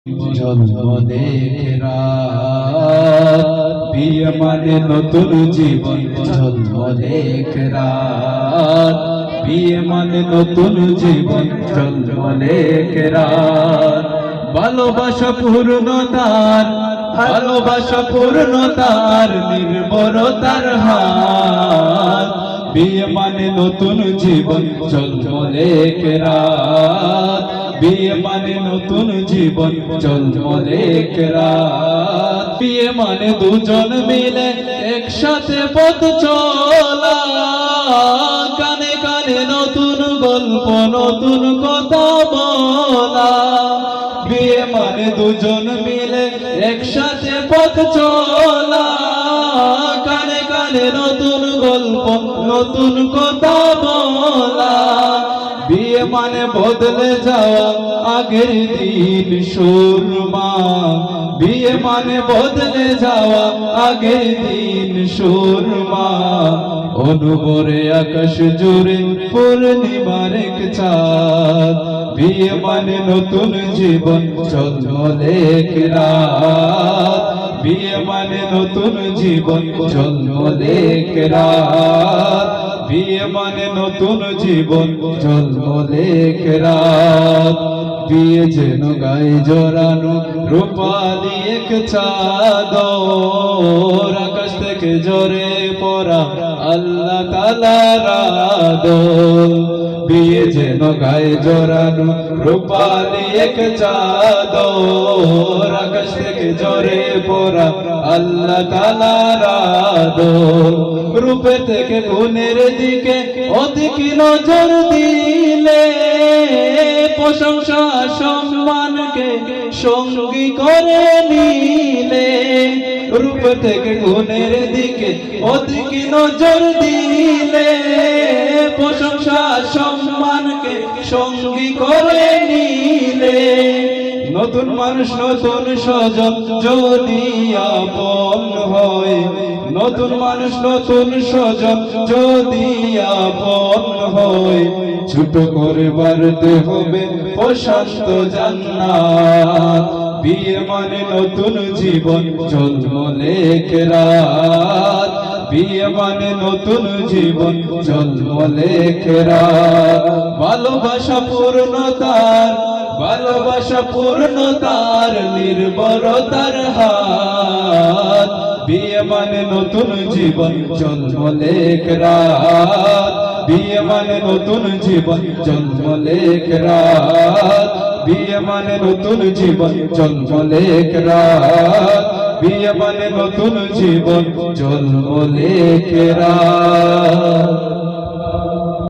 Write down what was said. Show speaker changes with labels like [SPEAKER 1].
[SPEAKER 1] ঝলমলে রাত, বিয়ে মানে নতুন জীবন। ঝলমলে রাত, বিয়ে মানে নতুন জীবন। ঝলমলে রাত, ভালোবাসা পূর্ণতার, ভালোবাসা পূর্ণতার, নির্ভরতার হাত। বিয়ে মানে নতুন জীবন। ঝলমলে রাত, বিয়ে মানে নতুন জীবন। ঝলমলে রাত, বিয়ে মানে দুজন মিলে একসাথে পথ চলা, কানে কানে নতুন গল্প, নতুন কথা বলা। বিয়ে মানে দুজন মিলে একসাথে পথ চলা, কানে কানে নতুন গল্প, নতুন কথা বলা। বিয়ে মানে বদলে যাওয়া আগের দিন সুরমা, বিয়ে মানে বদলে যাওয়া আগের দিন সুরমা। অনুবরে আকাশ জুড়ে পূর্ণিমার এক চাঁদ। বিয়ে মানে নতুন জীবন। ঝলমলে রাত, বিয়ে মানে নতুন জীবন। ঝলমলে রাত, বিয়ে মানে নতুন জীবন। ঝলমলে রাত, বিয়ে যেন গায়ে জড়ানো রূপালি এক চাদর, আকাশ থেকে ঝরে পড়া আল্লাহ তাআলার আদর। বিয়ে যেন গায়ে জড়ানো রূপালি এক চাদর, আকাশ থেকে ঝরে পড়া আল্লাহ তাআলার আদর। রূপে থেকে গুণের দিকে অধিক নজর দিলে, প্রশংসা সম্মানকে সঙ্গী করে নিলে। রূপ থেকে গুণের দিকে অধিক নজর দিলে, প্রশংসা সম্মানকে সঙ্গী করে নিলে। নতুন মানুষ নতুন স্বজন যদি আপন হয়, নতুন মানুষ নতুন স্বজন যদি আপন হয়। ছোট করে বাড়তে হবে প্রশান্ত জান্নাত। বিয়ে মানে নতুন জীবন। ঝলমলে রাত, বিয়ে মানে নতুন জীবন। ঝলমলে রাত, ভালোবাসা পূর্ণতার, ভালোবাসা পূর্ণতার, নির্ভরতার হাত। বিয়ে মানে নতুন জীবন। ঝলমলে রাত, বিয়ে মানে নতুন জীবন। ঝলমলে রাত, বিয়ে মানে নতুন জীবন। ঝলমলে রাত, বিয়ে মানে নতুন জীবন। ঝলমলে রাত।